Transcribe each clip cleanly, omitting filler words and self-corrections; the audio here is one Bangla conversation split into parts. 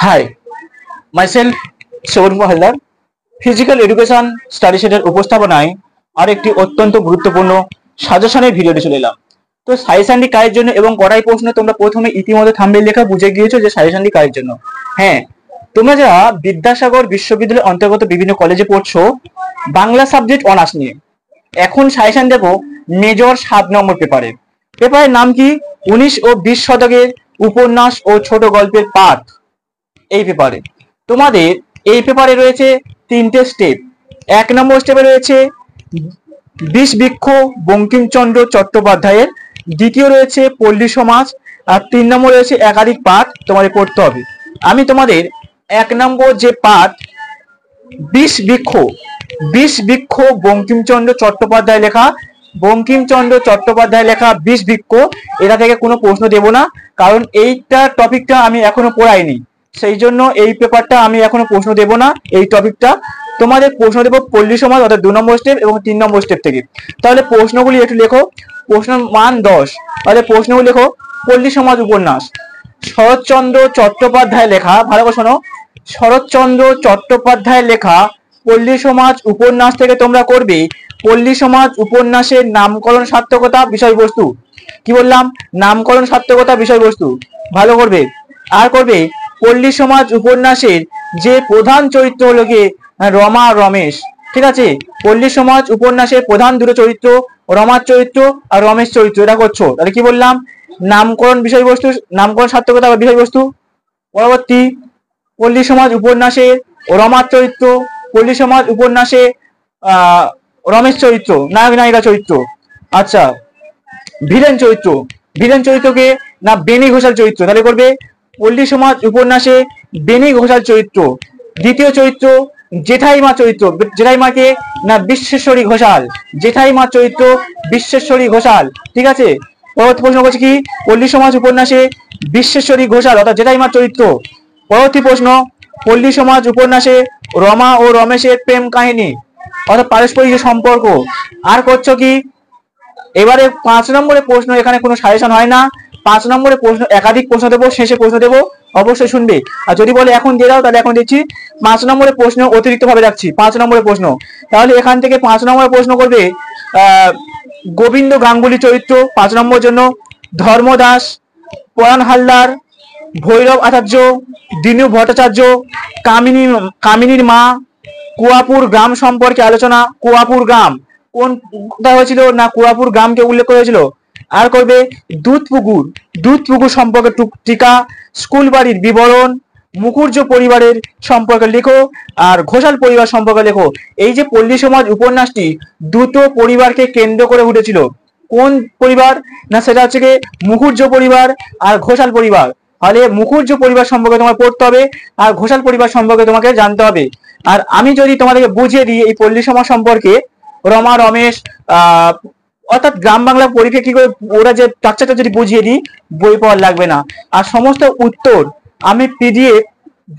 High, myself Sourav Haldar. Physical education study সেটের উপস্থাপনায় আরেকটি অত্যন্ত গুরুত্বপূর্ণ সাজেশনের ভিডিওটি চলে এলাম। তো সাজেশনটি কাজের জন্য এবং কটাই প্রশ্ন তোমরা প্রথমে ইতিমধ্যে থাম্বনেল লেখা বুঝে গিয়েছো যে সাজেশনটি কাজের জন্য। হ্যাঁ, তোমরা যারা বিদ্যাসাগর বিশ্ববিদ্যালয়ের অন্তর্গত বিভিন্ন কলেজে পড়ছো বাংলা সাবজেক্ট অনার্স নিয়ে, এখন সাজেশন দেবো মেজর 7 নম্বর পেপারের নাম কি? 19 ও 20 শতকের উপন্যাস ও ছোট গল্পের পাঠ। এই পেপারে তোমাদের এই পেপারে রয়েছে 3টে স্টেপ। 1 নম্বর স্টেপে রয়েছে 20 বৃক্ষ বঙ্কিমচন্দ্র চট্টোপাধ্যায়ের, দ্বিতীয় রয়েছে পল্লী সমাজ, আর 3 নম্বর রয়েছে একাধিক পাঠ তোমাদের পড়তে হবে। আমি তোমাদের 1 নম্বর যে পাঠ 20 বৃক্ষ বঙ্কিমচন্দ্র চট্টোপাধ্যায় লেখা, 20 বৃক্ষ, এটা থেকে কোনো প্রশ্ন দেব না, কারণ এইটা টপিকটা আমি এখনো পড়াইনি, সেই জন্য এই পেপারটা আমি এখনো প্রশ্ন দেব না। এই টপিকটা তোমাদের প্রশ্ন দেব পল্লী সমাজ অর্থাৎ 2 নম্বর স্টেপ এবং 3 নম্বর স্টেপ থেকে। তাহলে প্রশ্নগুলি একটু লেখো। প্রশ্ন মান 10। তাহলে প্রশ্নগুলি লেখো। পল্লী সমাজ উপন্যাস শরৎচন্দ্র চট্টোপাধ্যায় লেখা, ভালো করে শোনো, শরৎচন্দ্র চট্টোপাধ্যায় লেখা পল্লী সমাজ উপন্যাস থেকে তোমরা করবে পল্লী সমাজ উপন্যাসের নামকরণ সার্থকতা বিষয়বস্তু। কি বললাম? নামকরণ সার্থকতা বিষয়বস্তু ভালো করবে। আর করবে পল্লী সমাজ উপন্যাসের যে প্রধান চরিত্র হলো গিয়ে রমা রমেশ। ঠিক আছে, পল্লী সমাজ উপন্যাসের প্রধান দুটো চরিত্র রমার চরিত্র আর রমেশ চরিত্র, এটা করছো। তাহলে কি বললাম? নামকরণ বিষয়বস্তু, নামকরণ সার্থকতা বা বিষয়বস্তু। পরবর্তী, পল্লী সমাজ উপন্যাসের রমার চরিত্র, পল্লী সমাজ উপন্যাসে রমেশ চরিত্র, নায়ক নায়িকা চরিত্র। আচ্ছা, ভিলেন চরিত্রকে না বেনি ঘোষাল চরিত্র। তাহলে করবে পল্লী সমাজ উপন্যাসে বেনি ঘোষাল চরিত্র। দ্বিতীয় চরিত্র জেঠাইমা চরিত্র, জেঠাইমাকে না বিশ্বেশ্বরী ঘোষাল, জেঠাইমা চরিত্র বিশ্বেশ্বরী ঘোষাল। ঠিক আছে, পরবর্তী প্রশ্ন করছি কি? পল্লী সমাজ উপন্যাসে বিশ্বেশ্বরী ঘোষাল অর্থাৎ জেঠাইমার চরিত্র। পরবর্তী প্রশ্ন, পল্লী সমাজ উপন্যাসে রমা ও রমেশের প্রেম কাহিনী অর্থাৎ পারস্পরিক সম্পর্ক। আর করছো কি? এবারে 5 নম্বরের প্রশ্ন, এখানে কোনো সাজেশন হয় না। 5 নম্বরের প্রশ্ন একাধিক প্রশ্ন দেবো, শেষে প্রশ্ন দেবো, অবশ্যই শুনবে। আর যদি বলে এখন দিয়ে দাও তাহলে এখন দিচ্ছি। 5 নম্বরের প্রশ্ন অতিরিক্ত ভাবে রাখছি। 5 নম্বরের প্রশ্ন, তাহলে এখান থেকে 5 নম্বরের প্রশ্ন করবে গোবিন্দ গাঙ্গুলি চরিত্র 5 নম্বর জন্য, ধর্মদাস, পরাণ হালদার, ভৈরব আচার্য, দিনু ভট্টাচার্য, কামিনীর মা, কুয়াপুর গ্রাম সম্পর্কে আলোচনা। কুয়াপুর গ্রাম কোন কোথায় হয়েছিল? না কুয়াপুর গ্রামকে উল্লেখ করেছিল। আর করবে দুধ পুকুর সম্পর্কে টিকা, স্কুল বাড়ির বিবরণ, মুখুর্জ পরিবারের সম্পর্কে লেখো, আর ঘোষাল পরিবার সম্পর্কে লেখো। এই যে পল্লী সমাজ উপন্যাসটি দুটো পরিবারকে কেন্দ্র করে উঠেছিল। কোন পরিবার? না সেটা হচ্ছে কি মুখুর্জ পরিবার আর ঘোষাল পরিবার। তাহলে মুখুর্জ পরিবার সম্পর্কে তোমার পড়তে হবে আর ঘোষাল পরিবার সম্পর্কে তোমাকে জানতে হবে। আর আমি যদি তোমাদেরকে বুঝিয়ে দিই এই পল্লী সমাজ সম্পর্কে, রমা রমেশ অর্থাৎ গ্রাম বাংলা পরীক্ষা কি করে ওরা যে স্ট্রাকচারটা যদি বুঝিয়ে দিই, বই পড়া লাগবে না। আর সমস্ত উত্তর আমি পিডিএফ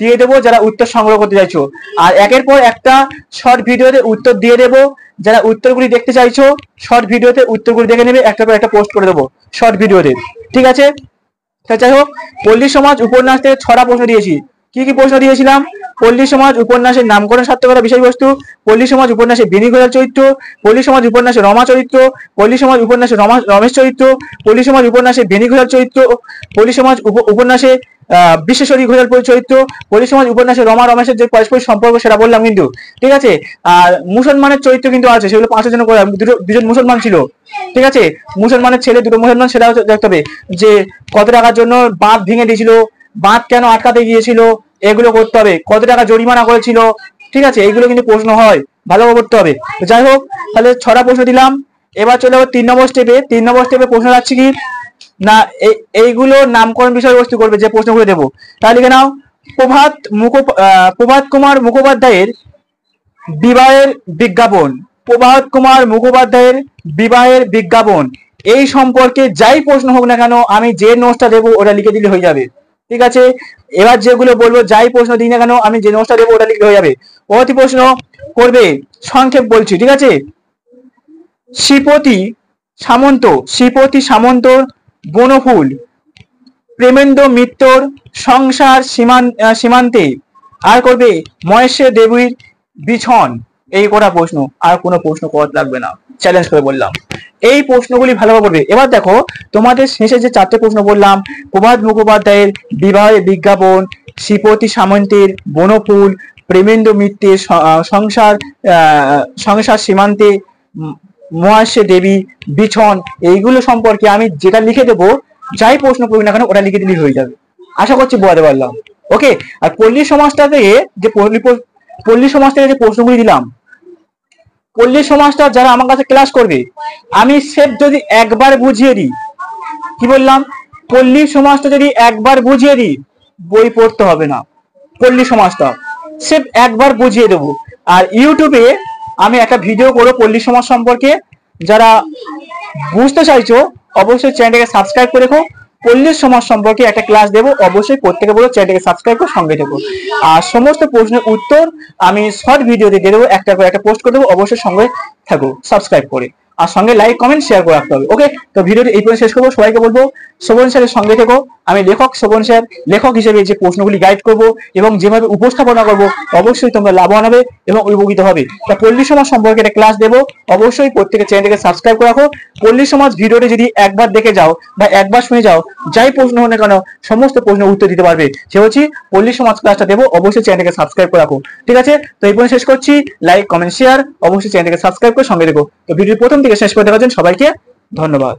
দিয়ে দেবো যারা উত্তর সংগ্রহ করতে চাইছো। আর একের পর একটা শর্ট ভিডিওতে উত্তর দিয়ে দেবো। যারা উত্তরগুলি দেখতে চাইছো শর্ট ভিডিওতে উত্তরগুলি দেখে নেবে, একটা পর একটা পোস্ট করে দেবো শর্ট ভিডিওতে। ঠিক আছে, যাই হোক, পল্লী সমাজ উপন্যাস থেকে 6টা প্রশ্ন দিয়েছি। কি কি প্রশ্ন দিয়েছিলাম? পল্লী সমাজ উপন্যাসের নামকরণ সার্থকতা বিষয়বস্তু, পল্লী সমাজ উপন্যাসে বেনি ঘোষাল চরিত্র, পল্লী সমাজ উপন্যাসে রমা চরিত্র, পল্লী সমাজ উপন্যাসে রমেশ চরিত্র, পল্লী সমাজ উপন্যাসে বেনি ঘোষাল চরিত্র, পল্লী সমাজ উপন্যাসে বিশ্বেশ্বরী ঘোষাল চরিত্র, পল্লী সমাজ উপন্যাসে রমা রমেশের যে পারস্পরিক সম্পর্ক সেটা বললাম কিন্তু। ঠিক আছে, আর মুসলমানের চরিত্র কিন্তু আছে, সেগুলো 5 জন করে, দুজন মুসলমান ছিল। ঠিক আছে, মুসলমানের ছেলে দুটো মুসলমান, সেটাও দেখতে হবে যে কত টাকার জন্য বাঁধ ভেঙে দিয়েছিল, বাঁধ কেন আটকাতে গিয়েছিল, এগুলো করতে হবে। কত টাকা জরিমানা করেছিল। ঠিক আছে, এইগুলো কিন্তু প্রশ্ন হয়, ভালো করতে হবে। যাই হোক, তাহলে 6টা প্রশ্ন দিলাম। এবার চলে যাবো 3 নম্বর স্টেপে। 3 নম্বর স্টেপে প্রশ্ন যাচ্ছে কি না এইগুলো নামকরণ বিষয়বস্তু করবে যে প্রশ্নগুলো দেবো। তাহলে লিখে নাও, প্রভাত কুমার মুখোপাধ্যায়ের বিবাহের বিজ্ঞাপন। প্রভাত কুমার মুখোপাধ্যায়ের বিবাহের বিজ্ঞাপন, এই সম্পর্কে যাই প্রশ্ন হোক না কেন আমি যে নোটসটা দেবো ওটা লিখে দিলে হয়ে যাবে। ঠিক আছে, এবার যেগুলো বলবো যাই প্রশ্ন দিই না কেন আমি যে নোটসটা দেবো ওটা লিখলে হয়ে যাবে। পরবর্তী প্রশ্ন করবে, সংক্ষেপ বলছি। ঠিক আছে, শ্রীপতি সামন্ত বনফুল প্রেমেন্দ্র মিত্রর সংসার সীমান্তে আর করবে মহেশ্বর দেবীর বিছন। এই কটা প্রশ্ন, আর কোনো প্রশ্ন করতে লাগবে না, চ্যালেঞ্জ করে বললাম। এই প্রশ্নগুলি ভালোভাবে পড়বে। এবার দেখো, তোমাদের শেষে যে 4টে প্রশ্ন বললাম, প্রভাত মুখোপাধ্যায়ের বিবাহের বিজ্ঞাপন, শ্রীপতি সামন্তের বনফুল, প্রেমেন্দ্র মিত্রের সংসার সীমান্তে, মহেশ্বর দেবী বিছন, এইগুলো সম্পর্কে আমি যেটা লিখে দেবো, যাই প্রশ্ন করবি না কেন ওটা লিখে দিলেই হয়ে যাবে। আশা করছি বোঝাতে পারলাম। ওকে। আর পল্লী সমাজটা থেকে যে প্রশ্নগুলি দিলাম, পল্লী সমাজটা যারা আমার কাছে ক্লাস করবে, আমি সেফ যদি একবার বুঝিয়ে দিই, কি বললাম, পল্লী সমাজটা যদি একবার বুঝিয়ে দিই, বই পড়তে হবে না, পল্লী সমাজটা সেফ একবার বুঝিয়ে দেবো। আর ইউটিউবে আমি একটা ভিডিও করবো পল্লী সমাজ সম্পর্কে, যারা বুঝতে চাইছো অবশ্যই চ্যানেলটাকে সাবস্ক্রাইব করে রেখো। পল্লী সমাজ সম্পর্কে একটা ক্লাস দেবো, অবশ্যই প্রত্যেকে বলো চ্যানেলটাকে সাবস্ক্রাইব করে সঙ্গে থেকো। আর সমস্ত প্রশ্নের উত্তর আমি শর্ট ভিডিওতে দিয়ে দেবো, একটা করে একটা পোস্ট করে দেবো, অবশ্যই সঙ্গে থাকো সাবস্ক্রাইব করে, আর সঙ্গে লাইক কমেন্ট শেয়ার করে রাখতে হবে। ওকে, তো ভিডিওটি এই পর্যন্ত শেষ করবো। সবাইকে বলবো শোভন স্যারের সঙ্গে থেকো। আমি লেখক, শোভন স্যার লেখক হিসেবে যে প্রশ্নগুলি গাইড করব এবং যেভাবে উপস্থাপনা করব, অবশ্যই তোমরা লাভবান হবে এবং উপকৃত হবে। তা পল্লী সমাজ সম্পর্কে একটা ক্লাস দেবো, অবশ্যই প্রত্যেকের চ্যানেলকে সাবস্ক্রাইব করে রাখো। পল্লী সমাজ ভিডিওটি যদি একবার দেখে যাও বা একবার শুনে যাও, যাই প্রশ্ন হোক না কেন সমস্ত প্রশ্নের উত্তর দিতে পারবে। সে হচ্ছে পল্লী সমাজ ক্লাসটা দেবো, অবশ্যই চ্যানেলকে সাবস্ক্রাইব করে রাখো। ঠিক আছে, তো এই পর্যন্ত শেষ করছি। লাইক কমেন্ট শেয়ার অবশ্যই চ্যানেলকে সাবস্ক্রাইব করে সঙ্গে দেখো। তো ভিডিওর প্রথম থেকে শেষ করে দেখার জন্য সবাইকে ধন্যবাদ।